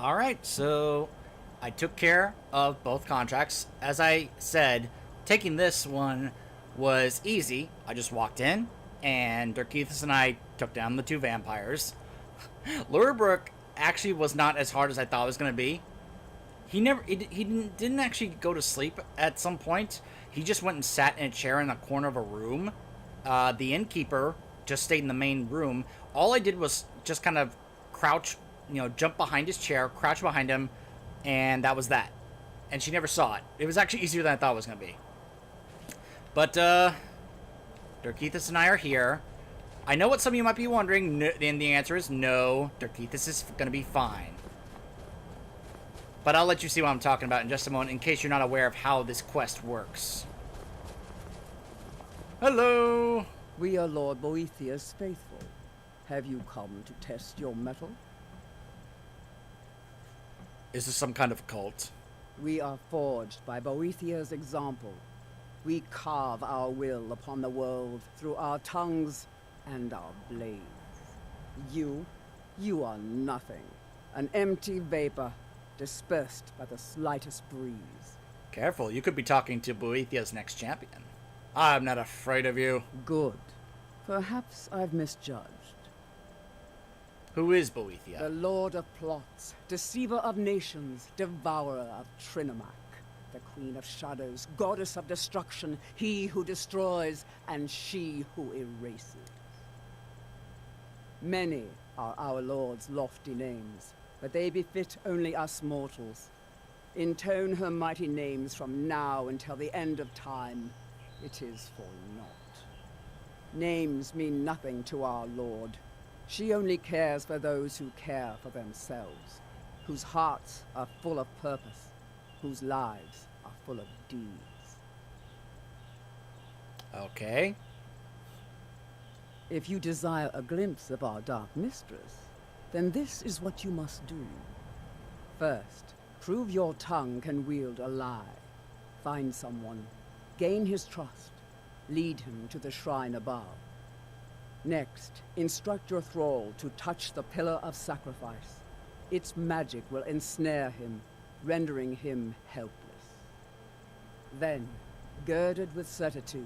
Alright, so I took care of both contracts. As I said, taking this one was easy. I just walked in, and Dirkethus and I took down the two vampires. Lurebrook actually was not as hard as I thought it was going to be. He didn't actually go to sleep at some point. He just went and sat in a chair in a corner of a room. The innkeeper just stayed in the main room. All I did was just kind of crouch, jump behind his chair, crouch behind him, and that was that. And she never saw it. It was actually easier than I thought it was going to be. But, Dirkethus and I are here. I know what some of you might be wondering, and the answer is no. Dirkethus is going to be fine. But I'll let you see what I'm talking about in just a moment, in case you're not aware of how this quest works. Hello! We are Lord Boethiah's faithful. Have you come to test your mettle? Is this some kind of cult? We are forged by Boethiah's example. We carve our will upon the world through our tongues and our blades. You are nothing. An empty vapor, dispersed by the slightest breeze. Careful, you could be talking to Boethiah's next champion. I'm not afraid of you. Good. Perhaps I've misjudged. Who is Boethiah? The Lord of Plots, Deceiver of Nations, Devourer of Trinomac, the Queen of Shadows, Goddess of Destruction, he who destroys, and she who erases. Many are our Lord's lofty names, but they befit only us mortals. Intone her mighty names from now until the end of time. It is for naught. Names mean nothing to our Lord. She only cares for those who care for themselves, whose hearts are full of purpose, whose lives are full of deeds. Okay. If you desire a glimpse of our Dark Mistress, then this is what you must do. First, prove your tongue can wield a lie. Find someone, gain his trust, lead him to the shrine above. Next, instruct your thrall to touch the pillar of sacrifice. Its magic will ensnare him, rendering him helpless. Then, girded with certitude,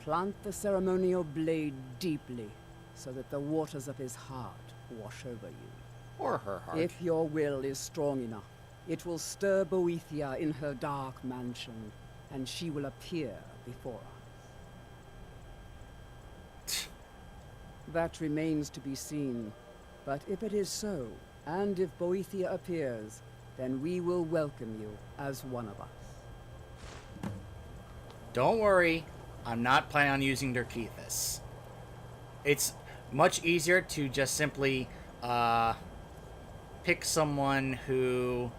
plant the ceremonial blade deeply, so that the waters of his heart wash over you. Or her heart. If your will is strong enough, it will stir Boethiah in her dark mansion, and she will appear before us. That remains to be seen, but if it is so, and if Boethiah appears, then we will welcome you as one of us. Don't worry, I'm not planning on using Dirkethus. It's much easier to just simply pick someone who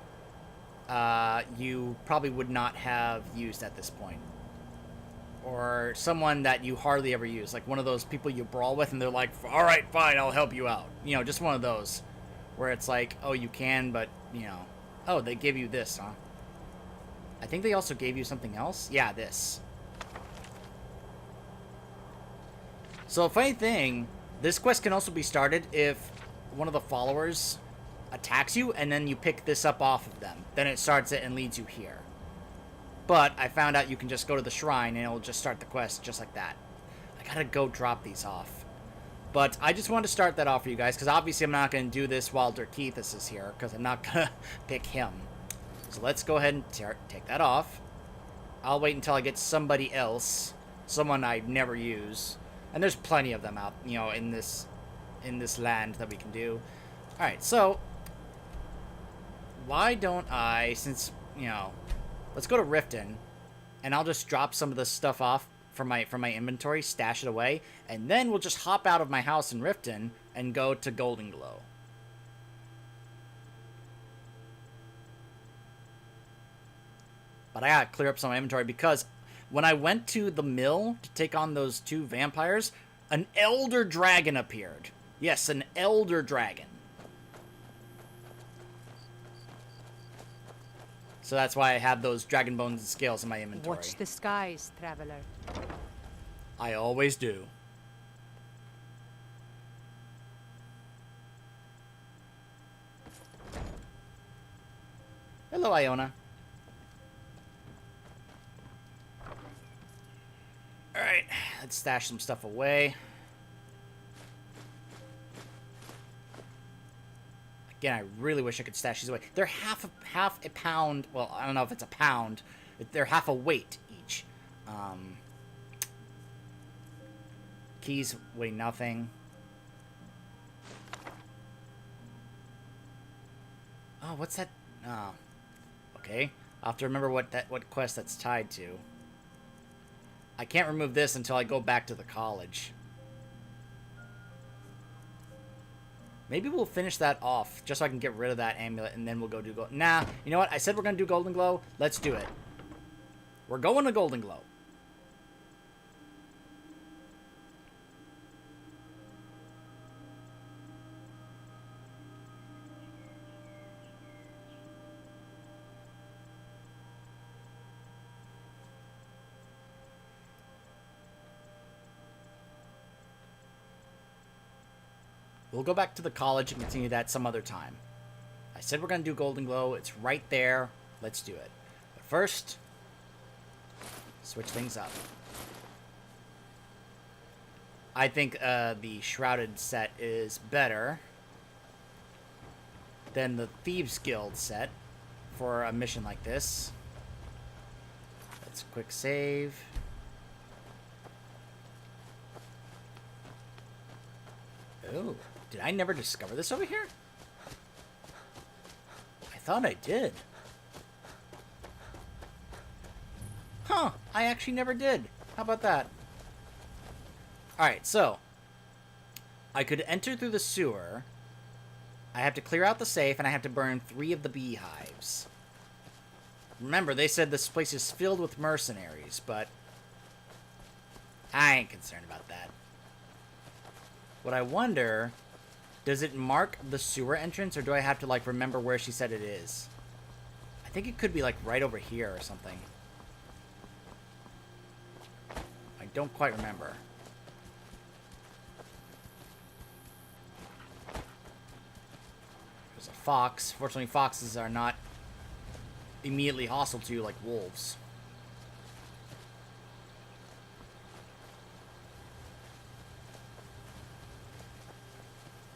you probably would not have used at this point. Or someone that you hardly ever use. Like one of those people you brawl with and they're like, alright, fine, I'll help you out. Just one of those. Where it's like, oh, you can, but, oh, they give you this, huh? I think they also gave you something else? Yeah, this. So, funny thing, this quest can also be started if one of the followers attacks you, and then you pick this up off of them. Then it starts it and leads you here. But I found out you can just go to the shrine, and it'll just start the quest just like that. I gotta go drop these off. But I just wanted to start that off for you guys, because obviously I'm not going to do this while Dirkethus is here, because I'm not going to pick him. So let's go ahead and take that off. I'll wait until I get somebody else, someone I never use. And there's plenty of them out, in this land that we can do. Alright, so why don't I, since, let's go to Riften, and I'll just drop some of this stuff off from my inventory, stash it away, and then we'll just hop out of my house in Riften and go to Golden Glow. But I gotta clear up some of my inventory because when I went to the mill to take on those two vampires, an elder dragon appeared. Yes, an elder dragon. So that's why I have those dragon bones and scales in my inventory. Watch the skies, traveler. I always do. Hello, Iona. Alright, let's stash some stuff away. Again, I really wish I could stash these away. They're half a pound. Well, I don't know if it's a pound. They're half a weight each. Keys weigh nothing. Oh, what's that? Oh, okay. I'll have to remember what quest that's tied to. I can't remove this until I go back to the college. Maybe we'll finish that off, just so I can get rid of that amulet, and then we'll go do gold. Nah, you know what? I said we're going to do Golden Glow. Let's do it. We're going to Golden Glow. We'll go back to the college and continue that some other time. I said we're going to do Golden Glow. It's right there. Let's do it. But first, switch things up. I think the Shrouded set is better than the Thieves Guild set for a mission like this. Let's quick save. Oh. Did I never discover this over here? I thought I did. Huh, I actually never did. How about that? Alright, so I could enter through the sewer. I have to clear out the safe, and I have to burn 3 of the beehives. Remember, they said this place is filled with mercenaries, but I ain't concerned about that. What I wonder... Does it mark the sewer entrance, or do I have to, like, remember where she said it is? I think it could be, like, right over here or something. I don't quite remember. There's a fox. Fortunately, foxes are not immediately hostile to you like wolves.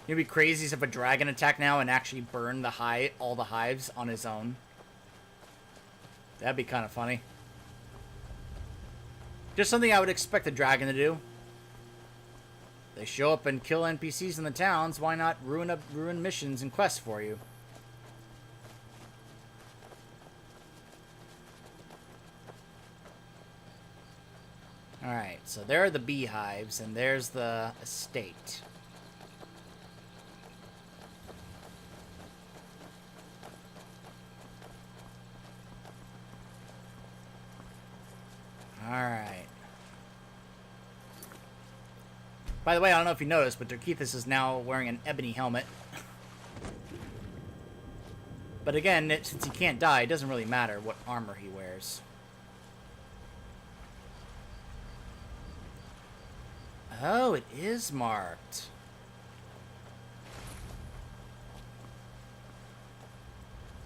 It'd be crazy if a dragon attacked now and actually burned all the hives on his own. That'd be kind of funny. Just something I would expect a dragon to do. They show up and kill NPCs in the towns. Why not ruin missions and quests for you? Alright, so there are the beehives, and there's the estate. Alright. By the way, I don't know if you noticed, but Derkeithus is now wearing an ebony helmet. But again, since he can't die, it doesn't really matter what armor he wears. Oh, it is marked.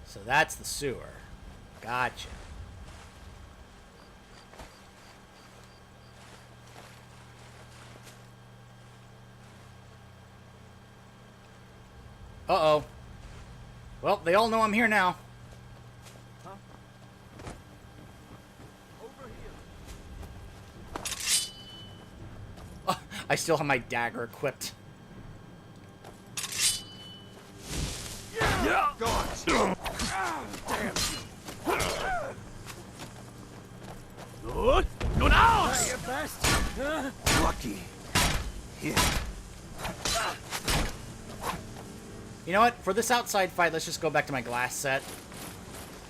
So that's the sewer. Gotcha. Uh-oh. Well, they all know I'm here now. Huh? Over here. Oh, I still have my dagger equipped. Yeah. God. Damn. Good. Go now. Try your best. Lucky. Here. You know what? For this outside fight, let's just go back to my glass set.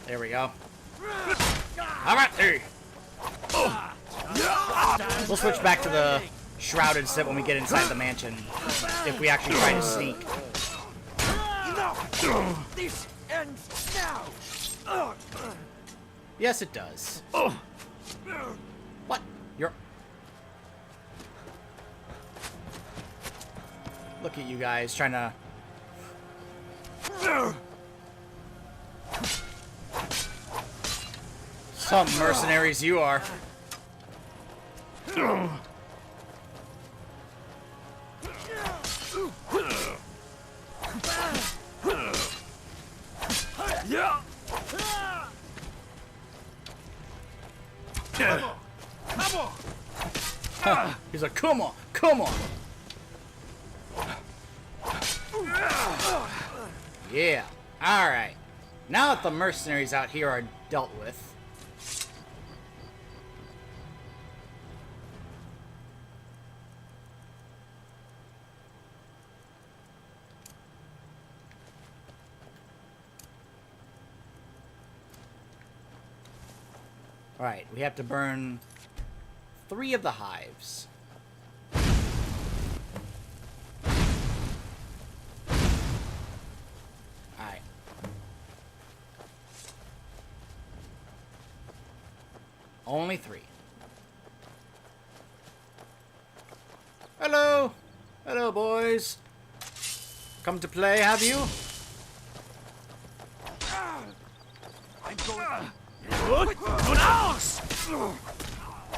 There we go. Alright, hey! We'll switch back to the Shrouded set when we get inside the mansion. If we actually try to sneak. This ends now. Yes, it does. What? You're... Look at you guys trying to... Some mercenaries you are. Yeah. Come on. He's like, come on, come on. Yeah. All right. Now that the mercenaries out here are dealt with. All right, we have to burn 3 of the hives. Alright. Only 3. Hello! Hello, boys. Come to play, have you? I'm going. Good. Good house.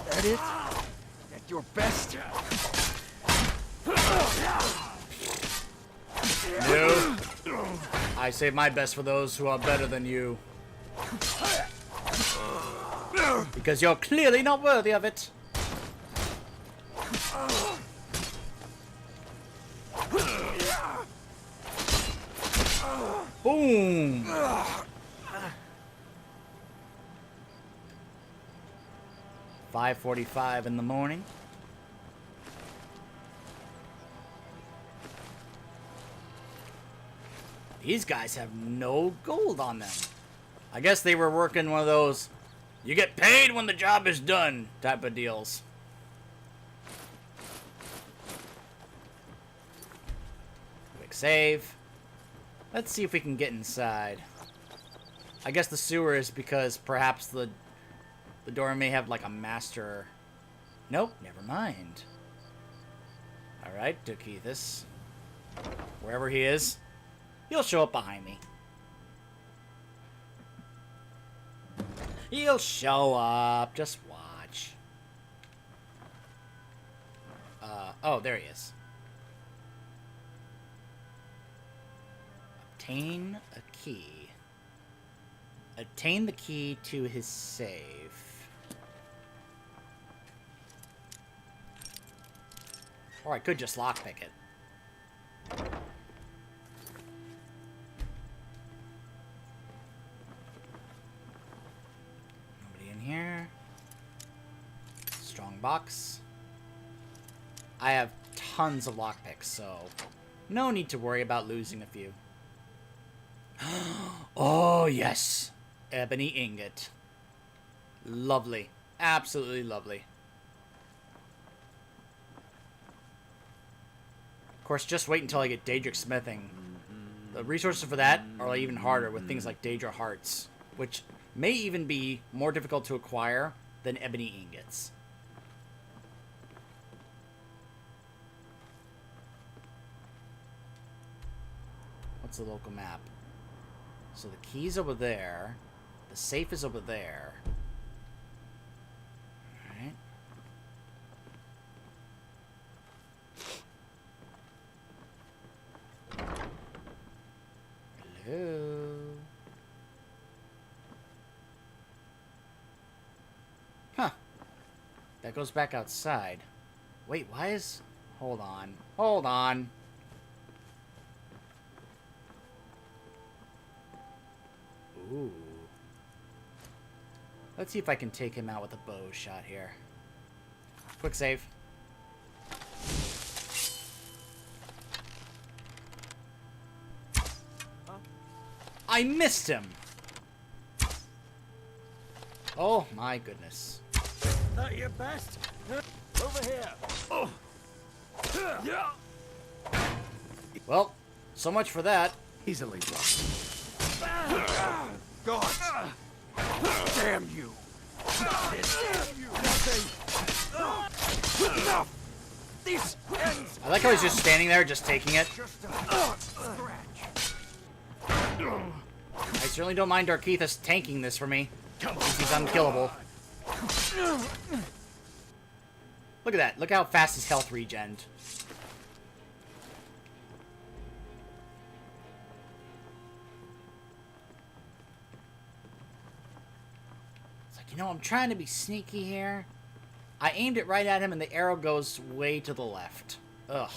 That it? At your best? No. I save my best for those who are better than you. Because you're clearly not worthy of it. Boom! 5:45 in the morning. These guys have no gold on them. I guess they were working one of those you get paid when the job is done type of deals. Quick save. Let's see if we can get inside. I guess the sewer is because perhaps the door may have like a master. Nope, never mind. Alright, Dukethus. Wherever he is, he'll show up behind me. He'll show up. Just watch. Oh, there he is. Obtain a key. Obtain the key to his safe. Or I could just lockpick it. Nobody in here. Strong box. I have tons of lockpicks, so no need to worry about losing a few. Oh, yes. Ebony ingot. Lovely. Absolutely lovely. Of course, just wait until I get Daedric smithing. The resources for that are even harder with things like Daedra hearts, which may even be more difficult to acquire than ebony ingots. What's the local map? So the key's over there. The safe is over there. Alright. Hello? Huh. That goes back outside. Wait, why is... Hold on. Hold on. Ooh. Let's see if I can take him out with a bow shot here. Quick save. I missed him! Oh my goodness. That your best? Over here. Oh. Yeah. Well, so much for that. Easily blocked. God. Damn you. Enough. This ends. I like how he's just standing there, just taking it. Just a scratch. I certainly don't mind Darkethus tanking this for me. He's unkillable. Look at that. Look how fast his health regened. It's like, you know, I'm trying to be sneaky here. I aimed it right at him and the arrow goes way to the left. Ugh.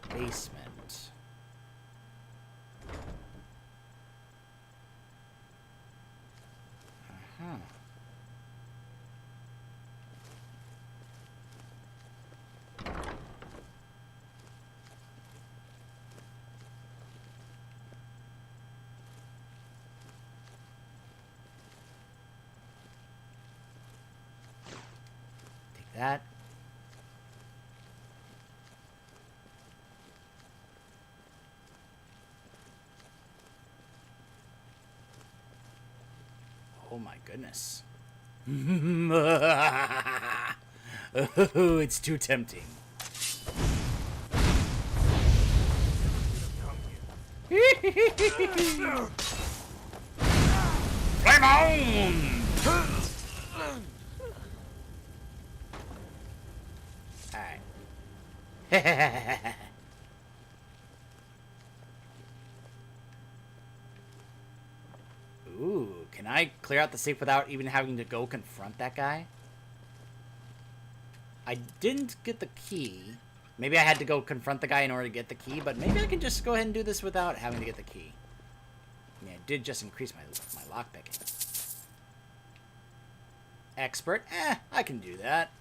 Basement. Uh-huh. Take that. Oh my goodness. Oh, it's too tempting. Flame on! Alright. Ooh, can I clear out the safe without even having to go confront that guy? I didn't get the key. Maybe I had to go confront the guy in order to get the key, but maybe I can just go ahead and do this without having to get the key. I mean, it did just increase my lockpicking. Expert? I can do that.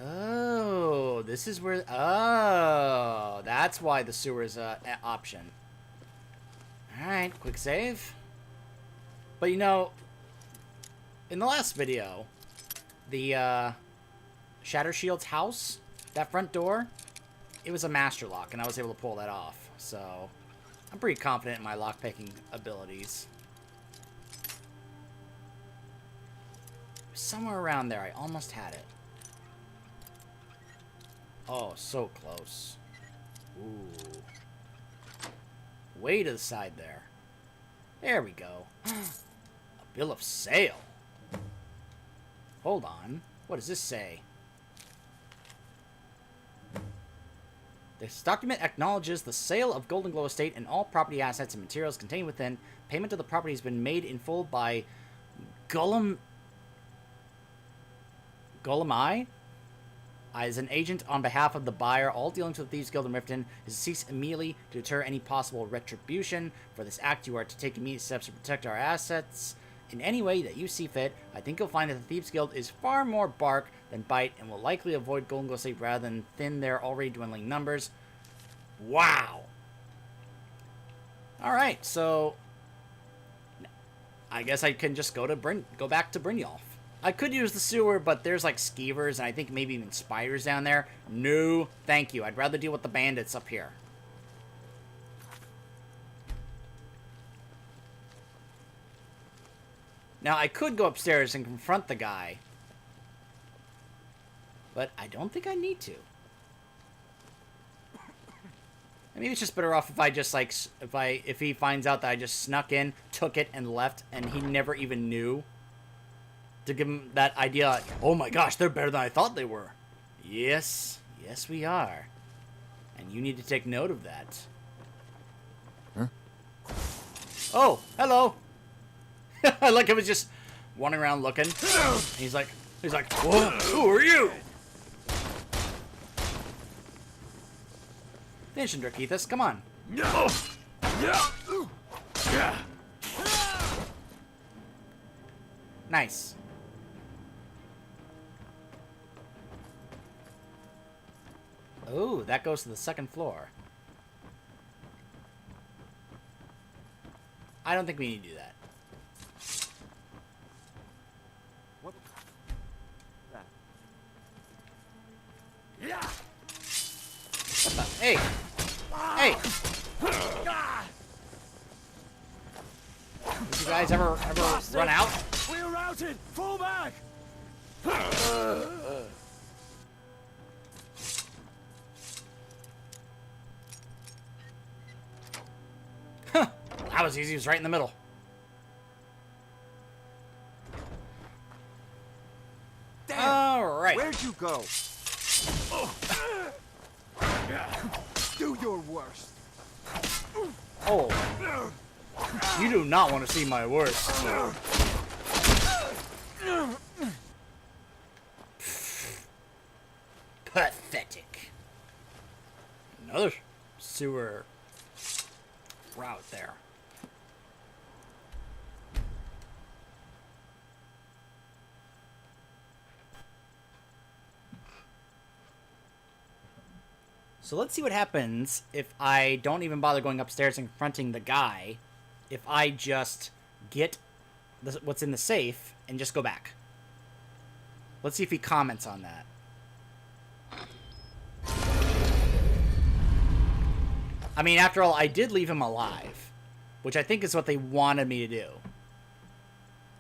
Oh, this is where... Oh, that's why the sewer is an option. Alright, quick save. But you know, in the last video, the Shatter Shield's house, that front door, it was a master lock, and I was able to pull that off. So, I'm pretty confident in my lockpicking abilities. Somewhere around there, I almost had it. Oh, so close. Ooh. Way to the side there. There we go. A bill of sale. Hold on. What does this say? This document acknowledges the sale of Golden Glow Estate and all property assets and materials contained within. Payment of the property has been made in full by Golemai as an agent on behalf of the buyer. All dealings with Thieves Guild in Riften is to cease immediately to deter any possible retribution. For this act, you are to take immediate steps to protect our assets in any way that you see fit. I think you'll find that the Thieves Guild is far more bark than bite and will likely avoid Golden Glow Estate rather than thin their already dwindling numbers. Wow. Alright, so I guess I can just go back to Brynjolf. I could use the sewer, but there's like skeevers and I think maybe even spiders down there. No, thank you. I'd rather deal with the bandits up here. Now, I could go upstairs and confront the guy, but I don't think I need to. Maybe it's just better off if I just like, if he finds out that I just snuck in, took it, and left, and he never even knew. To give him that idea, like, oh my gosh, they're better than I thought they were. Yes, yes we are. And you need to take note of that. Huh? Oh, hello. I like him just wandering around looking. He's like, whoa, who are you? Finish him, Drakeethus, come on. Nice. Oh, that goes to the second floor. I don't think we need to do that. What? What the? Hey! Hey! Did you guys ever run out? We're routed! Fall back! That was easy. It was right in the middle. Damn! All right. Where'd you go? Do your worst. Oh. You do not want to see my worst. Pathetic. Another sewer route there. So let's see what happens if I don't even bother going upstairs and confronting the guy. If I just get what's in the safe and just go back. Let's see if he comments on that. I mean, after all, I did leave him alive, which I think is what they wanted me to do.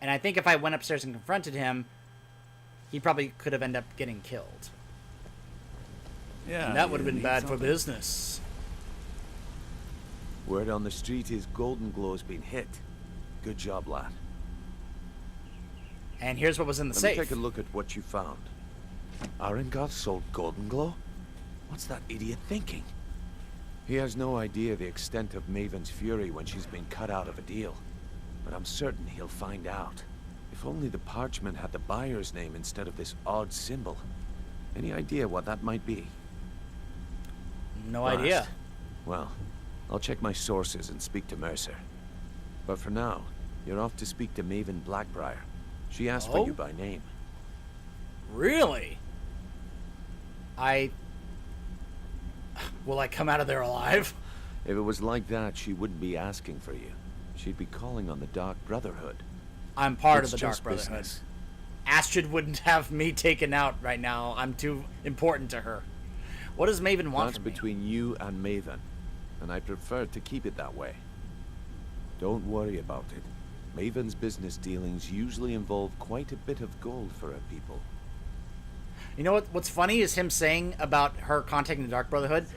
And I think if I went upstairs and confronted him, he probably could have ended up getting killed. Yeah, And that would have you been need bad for something. business. Word on the street is Golden Glow's been hit. Good job, lad. And here's what was in the Let safe. me take a look at what you found. Arengoth sold Golden Glow? What's that idiot thinking? He has no idea the extent of Maven's fury when she's been cut out of a deal. But I'm certain he'll find out. If only the parchment had the buyer's name instead of this odd symbol. Any idea what that might be? No Blast. idea. Well, I'll check my sources and speak to Mercer. But for now, you're off to speak to Maven Blackbriar. She asked Oh? for you by name. Really? Will I come out of there alive? If it was like that, she wouldn't be asking for you. She'd be calling on the Dark Brotherhood. I'm part It's of the Dark just Brotherhood. business. Astrid wouldn't have me taken out right now. I'm too important to her. What does Maven want That's from me? between you and Maven, and I prefer to keep it that way. Don't worry about it. Maven's business dealings usually involve quite a bit of gold for her people. You know what's funny is him saying about her contacting the Dark Brotherhood.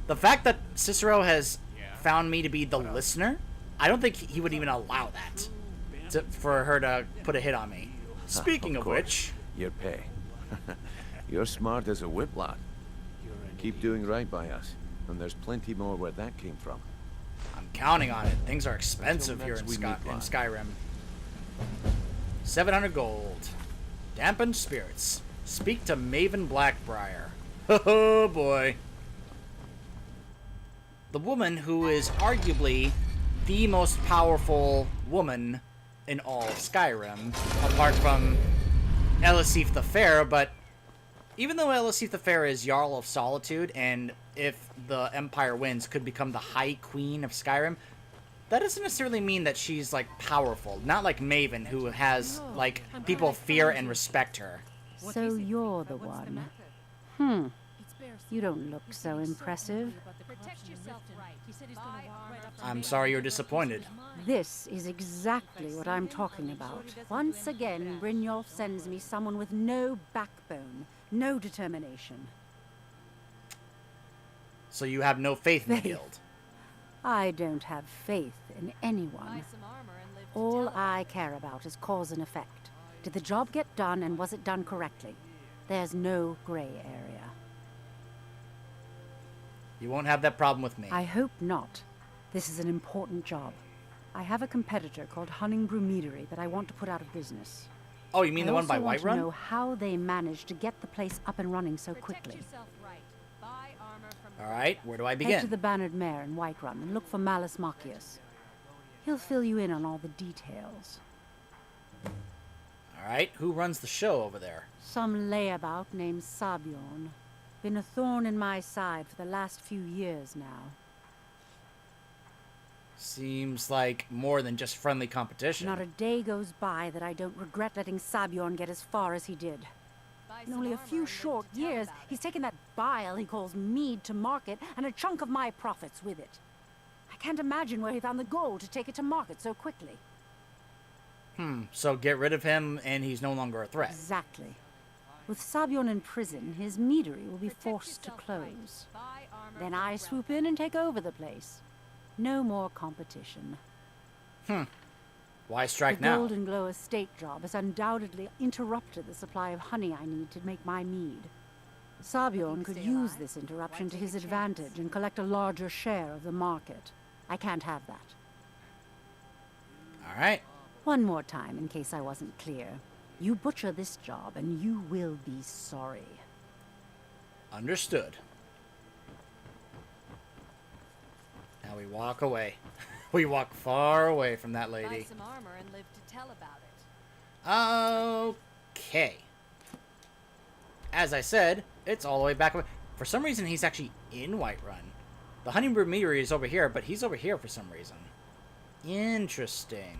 The fact that Cicero has found me to be the listener, I don't think he would even allow that for her to put a hit on me. Speaking of course. which, Your pay. You're smart as a whip, lad. Keep doing right by us, and there's plenty more where that came from. I'm counting on it. Things are expensive here next in, we meet, in lad. Skyrim. 700 gold. Dampened spirits. Speak to Maven Blackbriar. Oh boy. The woman who is arguably the most powerful woman in all of Skyrim, apart from Elisif the Fair, but even though Elisif the Fair is Jarl of Solitude, and if the Empire wins, could become the High Queen of Skyrim, that doesn't necessarily mean that she's, like, powerful. Not like Maven, who has, like, people fear and respect her. So you're the one. You don't look so impressive. I'm sorry you're disappointed. This is exactly what I'm talking about. Once again, Brynjolf sends me someone with no backbone, no determination. So you have no faith in the Faith. guild. I don't have faith in anyone. All I care about is cause and effect. Did the job get done, and was it done correctly? There's no gray area. You won't have that problem with me. I hope not. This is an important job. I have a competitor called Hunningbrew Meadery that I want to put out of business. Oh, you mean the one by I also want Whiterun? to know how they managed to get the place up and running so quickly. Alright, where do I Head to begin? the Bannered Mare in Whiterun and look for Malus Machius. He'll fill you in on all the details. Alright, who runs the show over there? Some layabout named Sabjorn. Been a thorn in my side for the last few years now. Seems like more than just friendly competition. Not a day goes by that I don't regret letting Sabjorn get as far as he did. In only a few short years, he's taken that bile he calls mead to market, and a chunk of my profits with it. I can't imagine where he found the gold to take it to market so quickly. So get rid of him and he's no longer a threat. Exactly. With Sabjorn in prison, his meadery will be forced to close. Then I swoop in and take over the place. No more competition. Why strike The now? Golden Glow estate job has undoubtedly interrupted the supply of honey I need to make my mead. Sabjorn could use this interruption to his advantage and collect a larger share of the market. I can't have that. Alright. One more time, in case I wasn't clear. You butcher this job, and you will be sorry. Understood. Now we walk away. We walk far away from that lady. Buy some armor and live to tell about it. Okay. As I said, it's all the way back. For some reason, he's actually in Whiterun. The Honeybrew Meadery is over here, but he's over here for some reason. Interesting.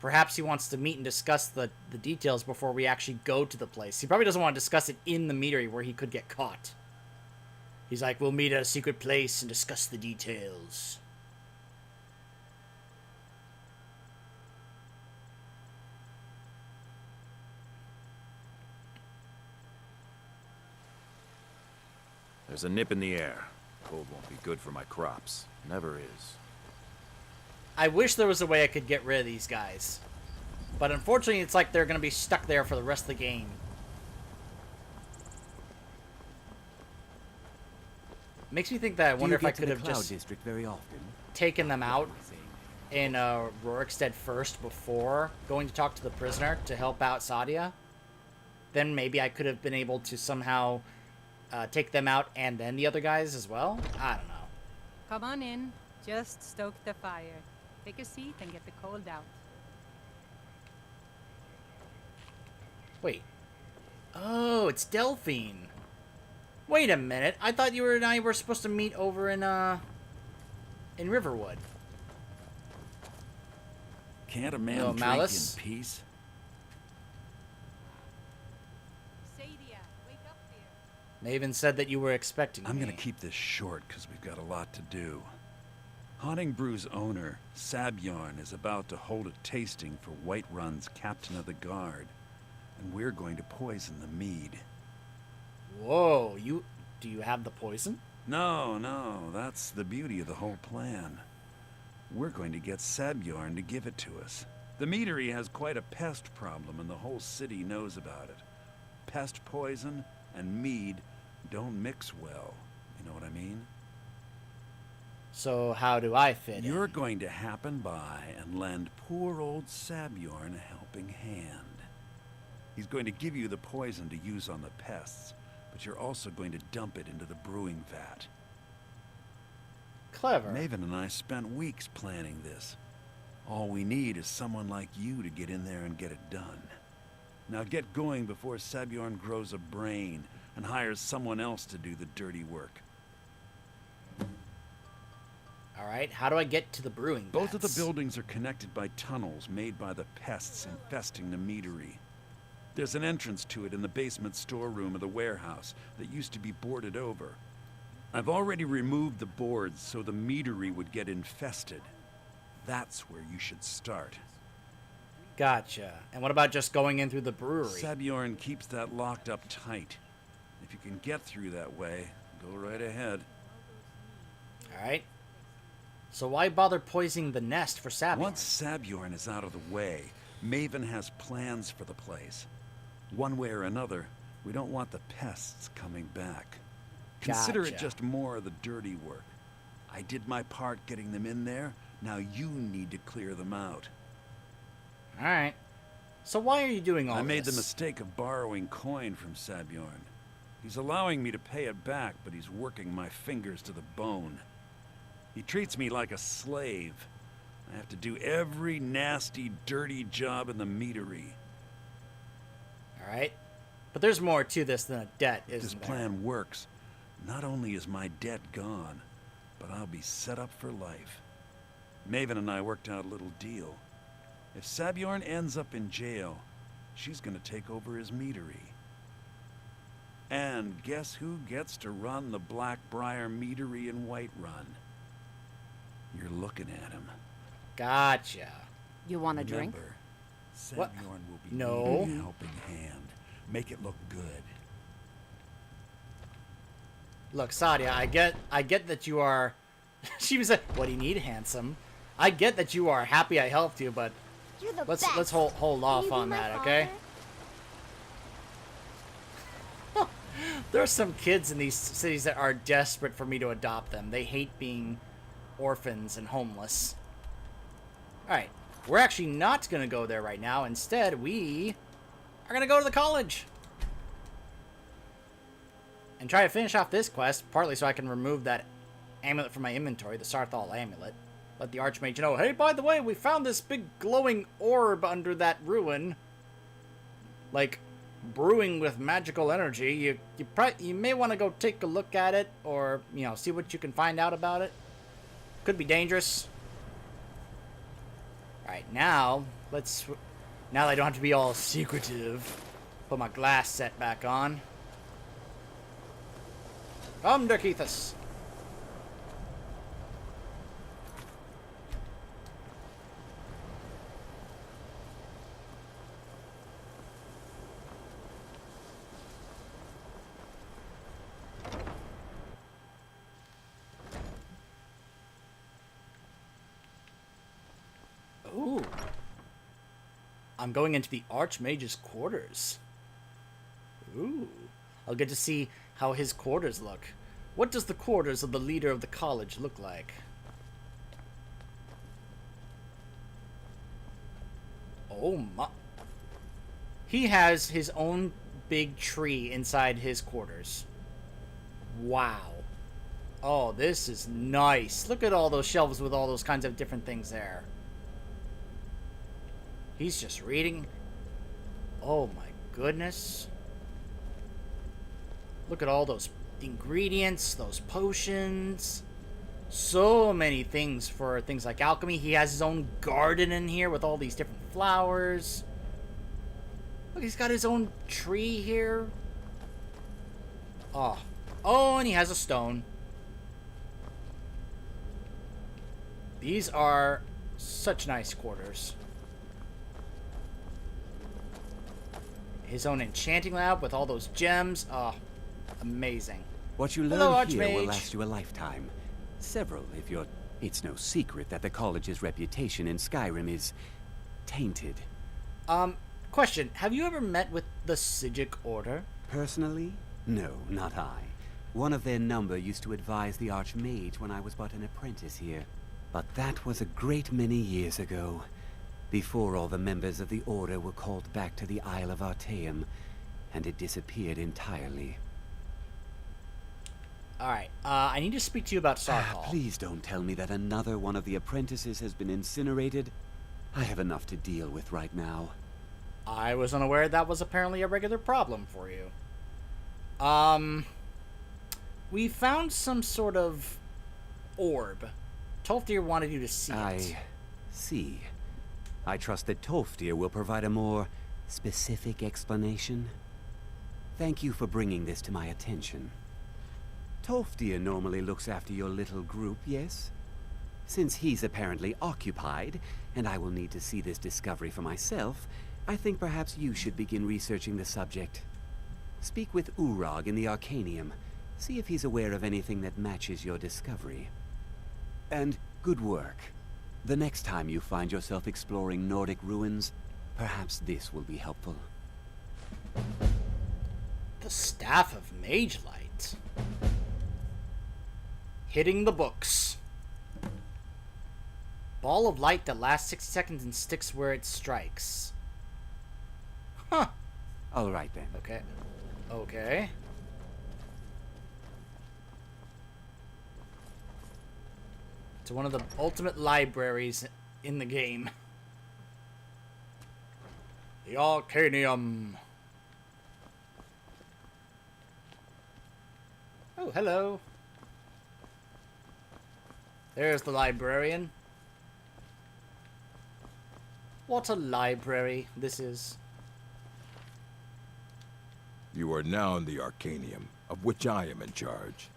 Perhaps he wants to meet and discuss the details before we actually go to the place. He probably doesn't want to discuss it in the meadery where he could get caught. He's like, we'll meet at a secret place and discuss the details. There's a nip in the air. Cold won't be good for my crops. Never is. I wish there was a way I could get rid of these guys. But unfortunately, it's like they're going to be stuck there for the rest of the game. Makes me think that I wonder if I could have just district very often? taken them out in Rorikstead first before going to talk to the prisoner to help out Sadia. Then maybe I could have been able to somehow take them out and then the other guys as well. I don't know. Come on in. Just stoke the fire. Take a seat and get the cold out. Wait. Oh, it's Delphine. Wait a minute. I thought you and I were supposed to meet over in Riverwood. Can't a man No drink malice? in peace? Sadia, wake up there. Maven said that you were expecting I'm me. gonna keep this short because we've got a lot to do. Haunting Brew's owner, Sabjorn, is about to hold a tasting for Whiterun's captain of the guard, and we're going to poison the mead. Whoa, do you have the poison? No, that's the beauty of the whole plan. We're going to get Sabjorn to give it to us. The meadery has quite a pest problem, and the whole city knows about it. Pest poison and mead don't mix well. You know what I mean? So how do I fit You're in? going to happen by and lend poor old Sabjorn a helping hand. He's going to give you the poison to use on the pests, but you're also going to dump it into the brewing vat. Clever. Maven and I spent weeks planning this. All we need is someone like you to get in there and get it done. Now get going before Sabjorn grows a brain and hires someone else to do the dirty work. Alright, how do I get to the brewing Both of the vats? buildings are connected by tunnels made by the pests infesting the meadery. There's an entrance to it in the basement storeroom of the warehouse that used to be boarded over. I've already removed the boards so the meadery would get infested. That's where you should start. Gotcha. And what about just going in through the brewery? Sabjorn keeps that locked up tight. If you can get through that way, go right ahead. Alright. So why bother poisoning the nest for Sabjorn? Once Sabjorn is out of the way, Maven has plans for the place. One way or another, we don't want the pests coming back. Consider it Gotcha. just more of the dirty work. I did my part getting them in there, now you need to clear them out. Alright. So why are you doing all this? I made the mistake of borrowing coin from Sabjorn. He's allowing me to pay it back, but he's working my fingers to the bone. He treats me like a slave. I have to do every nasty, dirty job in the meadery. Alright. But there's more to this than a debt, If this isn't there? plan works, not only is my debt gone, but I'll be set up for life. Maven and I worked out a little deal. If Sabjorn ends up in jail, she's gonna take over his meadery. And guess who gets to run the Blackbriar meadery in Whiterun? You're looking at him. Gotcha. You want a drink? Remember, What? Samuel will be No. needing a helping hand. Make it look good. Look, Sadia, I get that you are. She was like, "What do you need, handsome?" I get that you are happy I helped you, but You're the let's best. hold off Can you be on my that, father? okay? There's some kids in these cities that are desperate for me to adopt them. They hate being orphans and homeless. Alright, we're actually not going to go there right now. Instead, we are going to go to the college. And try to finish off this quest, partly so I can remove that amulet from my inventory, the Sarthal amulet. Let the Archmage know, hey, by the way, we found this big glowing orb under that ruin. Like, brewing with magical energy. You may want to go take a look at it, or, you know, see what you can find out about it. Could be dangerous. Alright, now that I don't have to be all secretive, put my glass set back on. Come, Dirkethus. Ooh. I'm going into the Archmage's quarters. Ooh. I'll get to see how his quarters look. What does the quarters of the leader of the college look like? Oh my. He has his own big tree inside his quarters. Wow. Oh, this is nice. Look at all those shelves with all those kinds of different things there. He's just reading. Oh my goodness. Look at all those ingredients, those potions. So many things for things like alchemy. He has his own garden in here with all these different flowers. Look, he's got his own tree here. Oh. Oh, and he has a stone. These are such nice quarters. His own enchanting lab with all those gems. Oh, amazing. What you learn Hello, here will Archmage. last you a lifetime. Several, if you're... It's no secret that the college's reputation in Skyrim is... tainted. Question. Have you ever met with the Sijic Order? Personally? No, not I. One of their number used to advise the Archmage when I was but an apprentice here. But that was a great many years ago. Before all the members of the Order were called back to the Isle of Artaeum, and it disappeared entirely. Alright, I need to speak to you about Sarthal. Please don't tell me that another one of the apprentices has been incinerated. I have enough to deal with right now. I was unaware that was apparently a regular problem for you. We found some sort of orb. Tolfdir wanted you to see it. I see. I trust that Tolfdir will provide a more specific explanation. Thank you for bringing this to my attention. Tolfdir normally looks after your little group, yes? Since he's apparently occupied, and I will need to see this discovery for myself, I think perhaps you should begin researching the subject. Speak with Urag in the Arcanium. See if he's aware of anything that matches your discovery. And good work. The next time you find yourself exploring Nordic ruins, perhaps this will be helpful. The Staff of Mage Light. Hitting the books. Ball of light that lasts 60 seconds and sticks where it strikes. Huh. All right then. Okay. Okay. To one of the ultimate libraries in the game. The Arcanium. Oh, hello. There's the librarian. What a library this is. You are now in the Arcanium, of which I am in charge.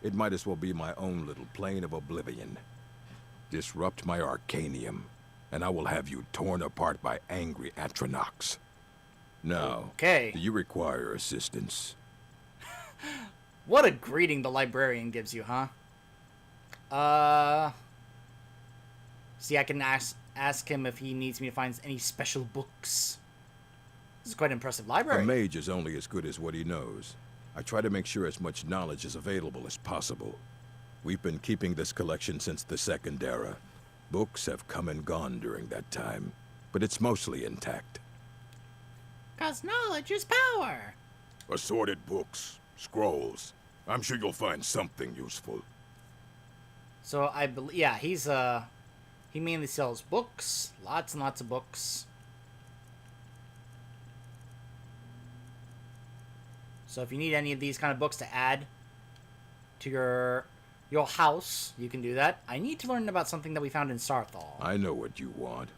It might as well be my own little plane of oblivion. Disrupt my Arcanium, and I will have you torn apart by angry Atronachs. Now, okay. do you require assistance? What a greeting the librarian gives you, huh? See, I can ask him if he needs me to find any special books. This is quite an impressive library. A mage is only as good as what he knows. I try to make sure as much knowledge is available as possible. We've been keeping this collection since the Second Era. Books have come and gone during that time, but it's mostly intact. 'Cause knowledge is power. Assorted books, scrolls. I'm sure you'll find something useful. So I believe, yeah, he mainly sells books, lots and lots of books. So if you need any of these kind of books to add to your house, you can do that. I need to learn about something that we found in Sarthal. I know what you want.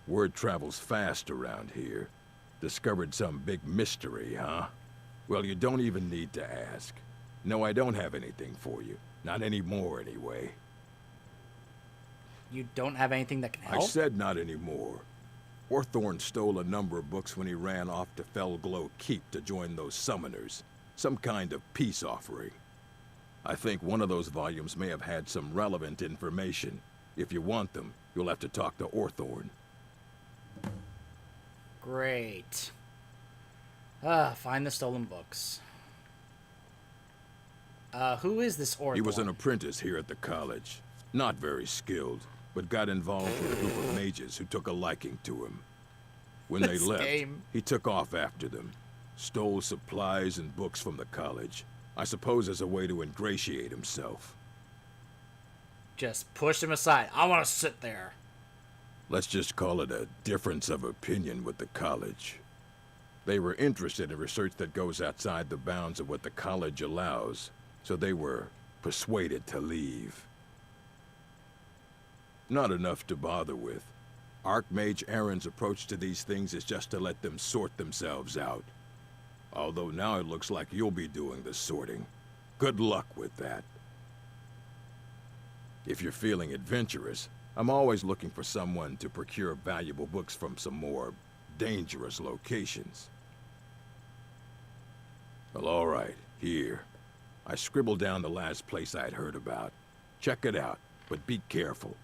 Word travels fast around here. Discovered some big mystery, huh? Well, you don't even need to ask. No, I don't have anything for you. Not anymore, anyway. You don't have anything that can help? I said not anymore. Orthorn stole a number of books when he ran off to Felglow Keep to join those summoners. Some kind of peace offering. I think one of those volumes may have had some relevant information. If you want them, you'll have to talk to Orthorn. Great. Find the stolen books. Who is this Orthorn? He was an apprentice here at the college. Not very skilled, but got involved with a group of mages who took a liking to him. When they left, he took off after them. Stole supplies and books from the college. I suppose as a way to ingratiate himself. Just push him aside. I want to sit there. Let's just call it a difference of opinion with the college. They were interested in research that goes outside the bounds of what the college allows, so they were persuaded to leave. Not enough to bother with. Archmage Aaron's approach to these things is just to let them sort themselves out. Although now it looks like you'll be doing the sorting. Good luck with that. If you're feeling adventurous, I'm always looking for someone to procure valuable books from some more dangerous locations. Well, all right, here. I scribbled down the last place I'd heard about. Check it out, but be careful.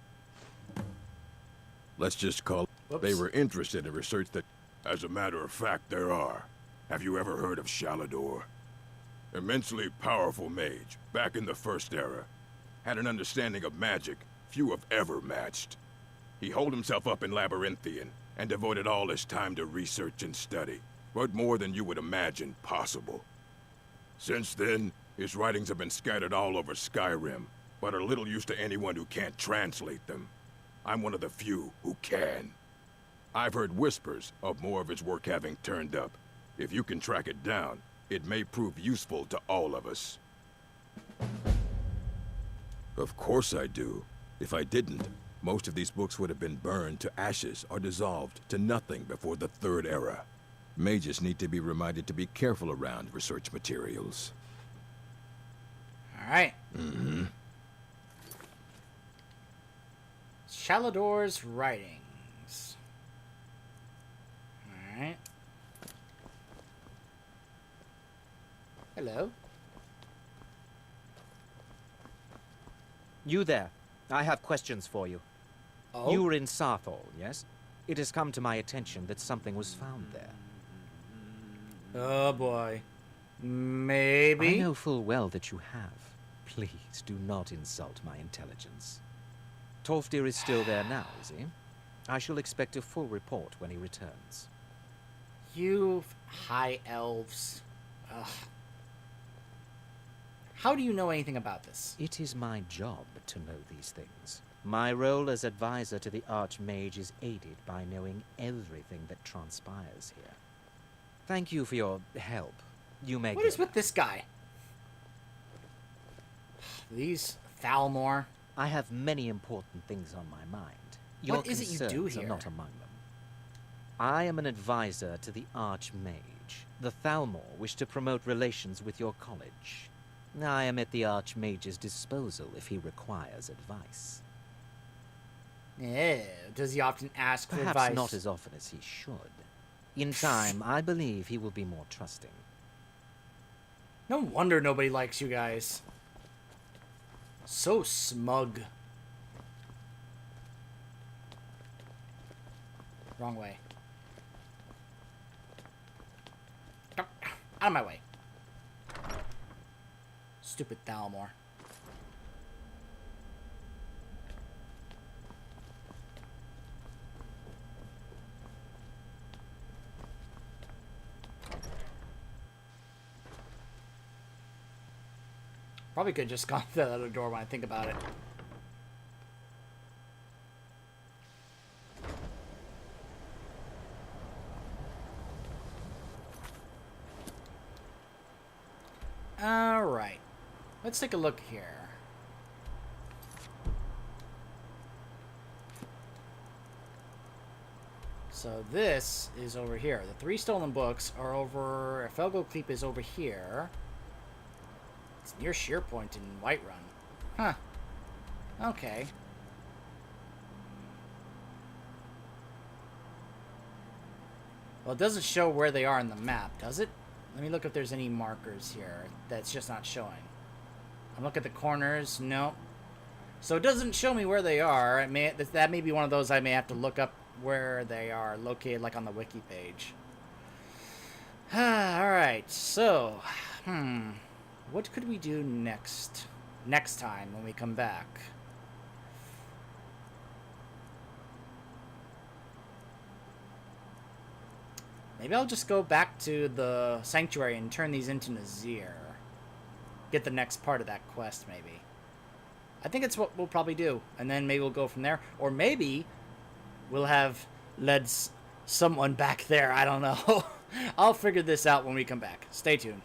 Let's just call it. Whoops. They were interested in research that... As a matter of fact, there are. Have you ever heard of Shalador? Immensely powerful mage, back in the First Era. Had an understanding of magic few have ever matched. He holed himself up in Labyrinthian and devoted all his time to research and study. Wrote more than you would imagine possible. Since then, his writings have been scattered all over Skyrim, but are little use to anyone who can't translate them. I'm one of the few who can. I've heard whispers of more of his work having turned up. If you can track it down, it may prove useful to all of us. Of course I do. If I didn't, most of these books would have been burned to ashes or dissolved to nothing before the Third Era. Mages need to be reminded to be careful around research materials. All right. Mm-hmm. Shalador's writings. All right. Hello. You there. I have questions for you. Oh? You were in Sarthal, yes? It has come to my attention that something was found there. Oh boy. Maybe? I know full well that you have. Please do not insult my intelligence. Tolfdir is still there now, is he? I shall expect a full report when he returns. You high elves. Ugh. How do you know anything about this? It is my job to know these things. My role as advisor to the Archmage is aided by knowing everything that transpires here. Thank you for your help. You may What is with this guy? These Thalmor. I have many important things on my mind. Your What is it you do concerns here? are not among them. I am an advisor to the Archmage. The Thalmor wish to promote relations with your college. I am at the Archmage's disposal if he requires advice. Oh, Does he often ask for Perhaps advice? not as often as he should. In time, I believe he will be more trusting. No wonder nobody likes you guys. So smug. Wrong way. Out of my way. Stupid Thalmor. Probably could have just gone through that other door when I think about it. Alright. Let's take a look here. So this is over here. The 3 stolen books are over... Felgo Cleep is over here. It's near Shearpoint in Whiterun. Huh. Okay. Well, it doesn't show where they are on the map, does it? Let me look if there's any markers here that's just not showing. I'm looking at the corners. No. So it doesn't show me where they are. That may be one of those I may have to look up where they are located, like on the wiki page. Alright, so... What could we do next time when we come back? Maybe I'll just go back to the Sanctuary and turn these into Nazir. Get the next part of that quest, maybe. I think it's what we'll probably do. And then maybe we'll go from there. Or maybe we'll have led someone back there. I don't know. I'll figure this out when we come back. Stay tuned.